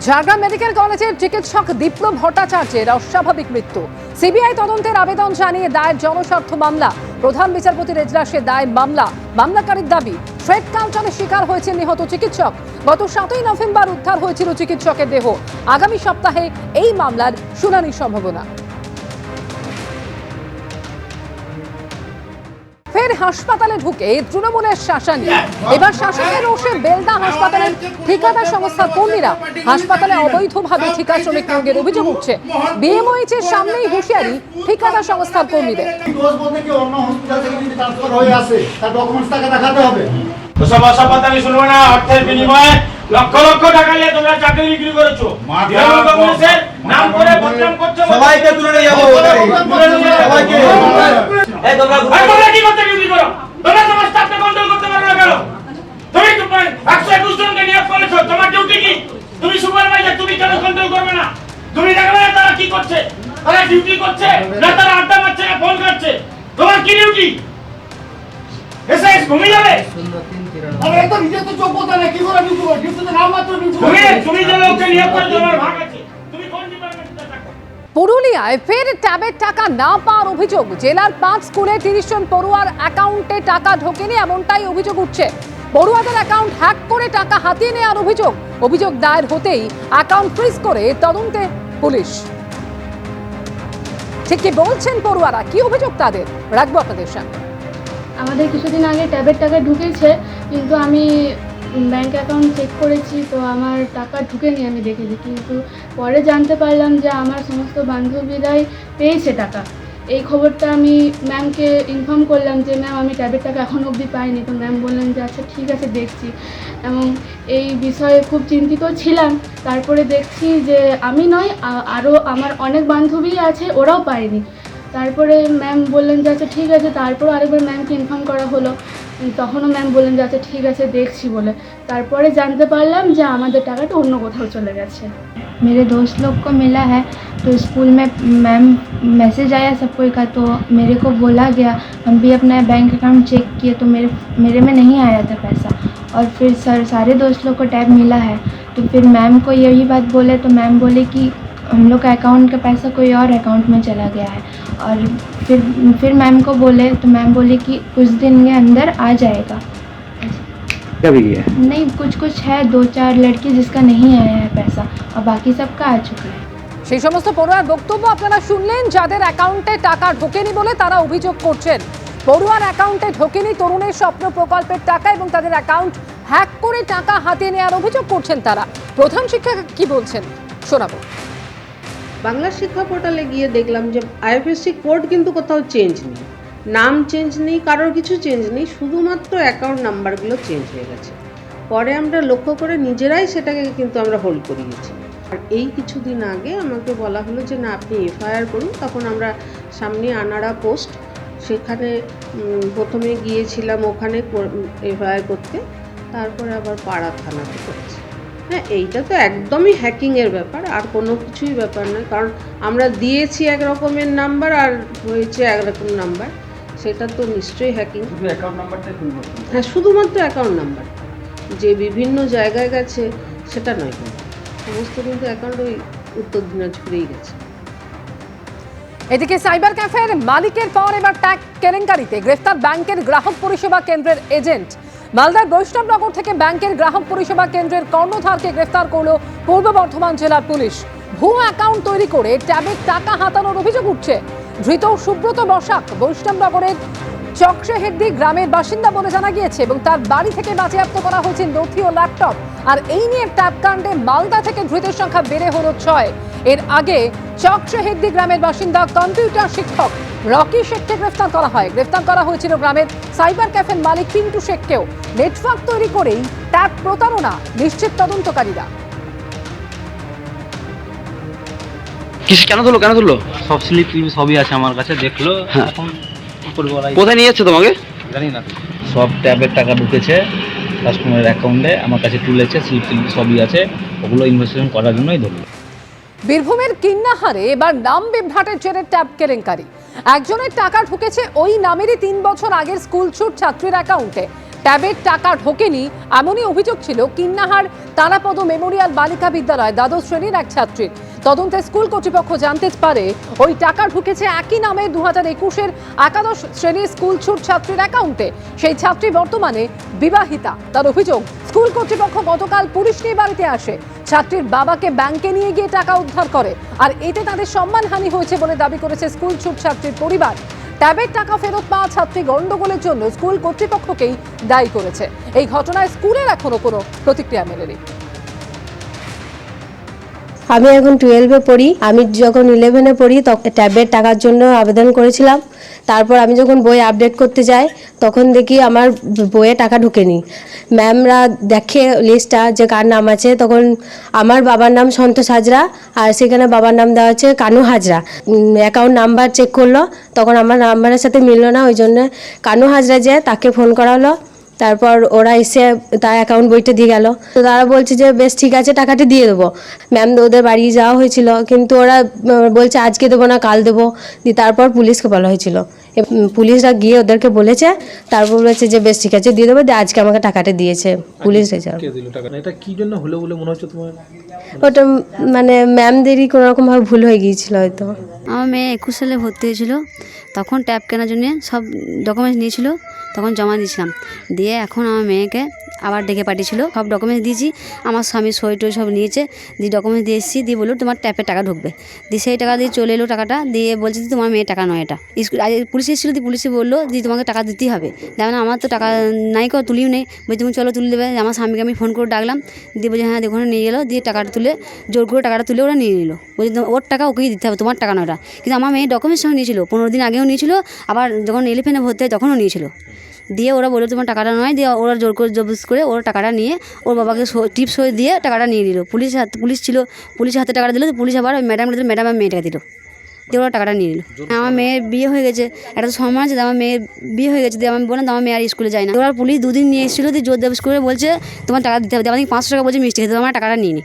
Jhargram medical কলেজের চিকিৎসক বিপ্লব ভট্টাচার্যের অস্বাভাবিক মৃত্যু। সিবিআই তদন্তের আবেদন জানিয়ে দায়ের জনস্বার্থ মামলা। প্রধান বিচারপতির এজলাসে দায়ের মামলা। মামলাকারীর দাবি, থ্রেড কাউন্টারে শিকার হয়েছে নিহত চিকিৎসক। গত 7ই নভেম্বর উদ্ধার হয়েছিল চিকিৎসকের দেহ। আগামী সপ্তাহে এই মামলার শুনানির সম্ভাবনা। ফের হাসপাতালে ঢুকে তৃণমূলের শাসানি। এবার শাসকের রোষে বেলদা হাসপাতালের ঠিকাদার সংস্থার কর্মীরা হাসপাতালে অবৈধভাবে ঠিকা শ্রমিক নিয়োগের অভিযোগ উঠছে। বিএমওএইচ এর সামনেই হুঁশিয়ারি ঠিকাদার সংস্থার কর্মীদের। অর্থের বিনিময়ে লক্ষ লক্ষ টাকা নিয়ে তোমরা চাকরি বিক্রি করেছো। কংগ্রেসের নাম করে বদনাম করছো। সবাইকে তুলে নিয়ে যাবো। সবাইকে এই তোমরা কি করতে বিক্রি করো? তোমরা তোমার স্টাফকে কন্ট্রোল করতে পারো না কেন? তুমি 121 জনকে নিয়োগ করেছো। তোমার ডিউটি কি? তুমি সুপারভাইজার, তুমি কেন কন্ট্রোল করবে না? তুমি দেখবে না তারা কি করছে? তারা ডিউটি করছে না তারা আড্ডা মারছে না ফোন করছে? তোমার কি ডিউটি? এসএস ঘুমিয়ে যাবে? আরে এটা নিজে তো যোগ্যতা নেই, কি করে ডিউটি করবে? ডিউটিতে নাম মাত্র ডিউটি করবে। তুমি যে লোককে নিয়োগ করে তোমার ভাগ আছে। তুমি কোন ডিপার্টমেন্টে থাকো? পুরুলিয়ায় ফের ট্যাবের টাকা না পাওয়ার অভিযোগ। জেলার 5 স্কুলে 30 জন পড়ুয়ার অ্যাকাউন্টে টাকা ঢোকেনি, এমনটাই অভিযোগ উঠছে। পড়ুয়াদের অ্যাকাউন্ট হ্যাক করে টাকা হাতিয়ে নেওয়ার অভিযোগ দায়ের হতেই অ্যাকাউন্ট ফ্রিজ করে তদন্তে পুলিশ। ঠিক কি বলছেন পড়ুয়ারা, কি অভিযোগ তাদের, রাখবো আপনাদের সামনে। আমাদের কিছুদিন আগে ট্যাবের টাকা ঢুকেছে, কিন্তু আমি ব্যাংক অ্যাকাউন্ট চেক করেছি তো আমার টাকা ঢুকেনি, আমি দেখেছি। কিন্তু পরে জানতে পারলাম যে আমার সমস্ত বান্ধবীরাই পেয়েছে টাকা। এই খবরটা আমি ম্যামকে ইনফর্ম করলাম যে ম্যাম আমি ট্যাবের টাকা এখনও অবধি পাইনি। তো ম্যাম বললেন যে আচ্ছা ঠিক আছে দেখছি, এবং এই বিষয়ে খুব চিন্তিত ছিলাম। তারপরে দেখছি যে আমি নয়, আরও আমার অনেক বান্ধবী আছে, ওরাও পায়নি। তারপরে ম্যাম বললেন যে আচ্ছা ঠিক আছে, তারপর আরেকবার ম্যামকে ইনফর্ম করা হলো, তখনও ম্যাম বললেন যে আচ্ছা ঠিক আছে দেখছি বলে। তারপরে জানতে পারলাম যে আমাদের টাকাটা অন্য কোথাও চলে গেছে। मेरे दोस्त लोग को मिला है, तो स्कूल में मैम मैसेज आया सब कोई का, तो मेरे को बोला गया, हम भी अपना बैंक अकाउंट चेक किए तो मेरे में नहीं आया था पैसा। और फिर सारे दोस्त लोग को टैब मिला है, तो फिर मैम को यही बात बोले तो मैम बोले कि हम लोग का अकाउंट का पैसा कोई और अकाउंट में चला गया है। और फिर मैम को बोले तो मैम बोले कि कुछ दिन के अंदर आ जाएगा। कभी है नहीं, कुछ है 2-4 लड़की जिसका नहीं आया है पैसा, और बाकी सबका आ चुका है। সেই সমস্ত পড়ুয়ার বক্তব্য আপনারা শুনলেন, যাদের অ্যাকাউন্টে টাকা ঢোকেনি বলে তারা অভিযোগ করছেন। পড়ুয়ার অ্যাকাউন্টে ঢোকেনি তরুণের স্বপ্ন প্রকল্পের টাকা, এবং তাদের অ্যাকাউন্ট হ্যাক করে টাকা হাতিয়ে নেওয়ার অভিযোগ করছেন তারা। প্রধান শিক্ষক কি বলছেন শোনাবো। বাংলা শিক্ষা পোর্টালে গিয়ে দেখলাম যে আইএফএসসি কোড কিন্তু কোথাও চেঞ্জ নেই, নাম চেঞ্জ নেই, কারোর কিছু চেঞ্জ নেই, শুধুমাত্র অ্যাকাউন্ট নাম্বারগুলো চেঞ্জ হয়ে গেছে। পরে আমরা লক্ষ্য করে নিজেরাই সেটাকে কিন্তু আমরা হোল্ড করিয়েছি। আর এই কিছুদিন আগে আমাকে বলা হলো যে না আপনি এফআইআর করুন। তখন আমরা সামনে আনাড়া পোস্ট, সেখানে প্রথমে গিয়েছিলাম ওখানে এফআইআর করতে, তারপরে আবার পাড়া থানাতে করেছি। হ্যাঁ, এইটা তো একদমই হ্যাকিংয়ের ব্যাপার, আর কোনো কিছুই ব্যাপার নয়। কারণ আমরা দিয়েছি এক রকমের নাম্বার আর হয়েছে একরকম নাম্বার, সেটা তো নিশ্চয়ই হ্যাকিং। হ্যাঁ, শুধুমাত্র অ্যাকাউন্ট নাম্বার, যে বিভিন্ন জায়গায় গেছে সেটা নয়, কিন্তু সমস্ত কিন্তু অ্যাকাউন্ট ওই উত্তর দিনাজপুরেই গেছে। এদিকে সাইবার ক্যাফের মালিকের পর এবার ট্যাগ কেলেঙ্কারিতে গ্রেফতার ব্যাংকের গ্রাহক পরিষেবা কেন্দ্রের এজেন্ট। মালদার বৈষ্ণবনগর থেকে ব্যাংকের গ্রাহক পরিষেবা কেন্দ্রের কর্ণধারকে গ্রেফতার করল পূর্ব বর্ধমান জেলার পুলিশ। ভুয়ো অ্যাকাউন্ট তৈরি করে ট্যাবের টাকা হাতানোর অভিযোগ উঠছে। ধৃত সুব্রত বসাক বৈষ্ণবনগরের চকশেহেদ্দি গ্রামের বাসিন্দা বলে জানা গিয়েছে, এবং তার বাড়ি থেকে বাজেয়াপ্ত করা হয়েছে নথি ও ল্যাপটপ। আর এই নিয়ে ট্যাব কাণ্ডে মালদা থেকে ধৃতের সংখ্যা বেড়ে হলো 6। এর আগে চকশেহেদ্দি গ্রামের বাসিন্দা কম্পিউটার শিক্ষক রকি শেখকে গ্রেফতার করা হয়। গ্রেফতার করা হয়েছিল গ্রামের সাইবার ক্যাফের মালিক পিন্টু শেখকেও। নেটওয়ার্ক তৈরি করেই ট্যাব প্রতারণা, নিশ্চিত তদন্তকারীরা। কেন ধরলো? সব স্লিপ সবই আছে আমার কাছে, দেখলো। এখন কোথায় নিয়ে যাচ্ছে তোমাকে জানি না, সব ট্যাবের টাকা ঢুকেছে কাস্টমারের অ্যাকাউন্টে, আমার কাছে তুলেছে, স্লিপ সবই আছে, ওগুলো ইনভেস্টিগেশন করার জন্যই ধরলো। বীরভূমের কিন্নাহারে এবার নাম বিভ্রাটের জেরে ট্যাব কেলেঙ্কারি। একজনের টাকা ঢুকেছে ওই নামেরই 3 বছর আগের স্কুল ছুট ছাত্রীর অ্যাকাউন্টে। ট্যাবের টাকা ঢোকেনি এমনই অভিযোগ ছিল কিন্নাহার তারাপদ মেমোরিয়াল বালিকা বিদ্যালয় দ্বাদশ শ্রেণীর এক ছাত্রীর। তদন্তে স্কুল কর্তৃপক্ষ জানতে পারে ওই টাকা ঢুকেছে একই নামে 2021-এর একাদশ শ্রেণীর স্কুল ছুট ছাত্রীর অ্যাকাউন্টে। সেই ছাত্রী বর্তমানে বিবাহিতা। তার অভিযোগ, স্কুল কর্তৃপক্ষ গতকাল পুলিশ নিয়ে বাড়িতে আসে, ছাত্রীর বাবাকে ব্যাংকে নিয়ে গিয়ে টাকা উদ্ধার করে, আর এতে তাদের সম্মানহানি হয়েছে বলে দাবি করেছে স্কুল ছুট ছাত্রীর পরিবার। ট্যাবের টাকা ফেরত পাওয়া ছাত্রী গন্ডগোলের জন্য স্কুল কর্তৃপক্ষকেই দায়ী করেছে। এই ঘটনায় স্কুলের এখনো কোনো প্রতিক্রিয়া মেলেনি। আমি এখন 12-এ পড়ি। আমি যখন 11-এ পড়ি তখন ট্যাবের টাকার জন্য আবেদন করেছিলাম। তারপর আমি যখন বই আপডেট করতে যাই তখন দেখি আমার বইয়ে টাকা ঢোকেনি। ম্যামরা দেখে লিস্টটা যে কার নাম আছে, তখন আমার বাবার নাম সন্তোষ হাজরা আর সেখানে বাবার নাম দেওয়া আছে Kanu Hazra. Account number check করলো, তখন আমার নাম্বারের সাথে মিললো না, ওই জন্য কানু হাজরা যে তাকে ফোন করা হলো। তারপর ওরা এসে তার অ্যাকাউন্ট বইটা দিয়ে গেল। তো তারা বলছে যে বেশ ঠিক আছে, টাকাটা দিয়ে দেবো। ম্যাম ওদের বাড়ি যাওয়া হয়েছিল, কিন্তু ওরা বলছে আজকে দেবো না কাল দেবো। দিয়ে তারপর পুলিশকে বলা হয়েছিল, পুলিশরা গিয়ে ওদেরকে বলেছে, তারপর বলেছে যে বেশ ঠিক আছে দিয়ে দেবো। দিয়ে আজকে আমাকে টাকাটা দিয়েছে পুলিশ। এটা কি জন্য হলো বলে মনে হচ্ছে তোমার? ওটা মানে ম্যামদেরই কোনো রকমভাবে ভুল হয়ে গিয়েছিল হয়তো। আমার মেয়ে 21 সালে ভর্তি হয়েছিল, তখন ট্যাব কেনার জন্য সব ডকুমেন্টস নিয়েছিল, তখন জমা দিয়েছিলাম। দিয়ে এখন আমার মেয়েকে আবার ডেকে পাঠিয়েছিল, সব ডকুমেন্টস দিয়েছি, আমার স্বামী সই টই সব নিয়েছে। দিয়ে ডকুমেন্টস দিয়ে এসেছি, দিয়ে বললো তোমার ট্যাপের টাকা ঢুকবে। দিয়ে সেই টাকা দিয়ে চলে এলো টাকাটা, দিয়ে বলছে যে তোমার মেয়ের টাকা নয় এটা। স্কুল পুলিশ এসেছিলো, দিয়ে পুলিশে বললো যে তোমাকে টাকা দিতেই হবে। যেমন আমার তো টাকা নাই, কেউ তুলিও নেই। বলছি তুমি চলো তুলে দেবে। আমার স্বামীকে আমি ফোন করে ডাকলাম, দিয়ে বলছে হ্যাঁ ওখানে নিয়ে গেলো। দিয়ে টাকাটা তুলে জোর করে টাকাটা তুলে ওরা নিয়ে নিল। বলছি ওর টাকা ওকেই দিতে হবে, তোমার টাকা নয় ওটা। কিন্তু আমার মেয়ে ডকুমেন্টস সঙ্গে নিয়েছিল, 15 দিন আগেও নিয়েছিল, আবার যখন 11-এ ভর্তি হয় তখনও নিয়েছিল। দিয়ে ওরা বললো তোমার টাকাটা নয়। দিয়ে ওরা জোর করে জবরদস্তি করে ওর টাকাটা নিয়ে ওর বাবাকে টিপস হয়ে দিয়ে টাকাটা নিয়ে নিল। পুলিশ ছিল, পুলিশের হাতে টাকাটা দিল। পুলিশ আবার ম্যাডামকে দিল, ম্যাডাম আর মেয়েটাকে দিল। দিয়ে ওরা টাকাটা নিয়ে নিল। আমার মেয়ের বিয়ে হয়ে গেছে, একটা তো সম্মান আছে, আমার মেয়ের বিয়ে হয়ে গেছে। দিয়ে আমি বললাম আমার মেয়ে আর স্কুলে যায় না। ওরা পুলিশ 2 দিন নিয়ে এসেছিলো, দিয়ে জোর দেবস করে বলছে তোমার টাকা দিতে হবে। আমাকে 500 টাকা বলছে মিষ্টি খেতে, আমার টাকাটা নিয়ে নি।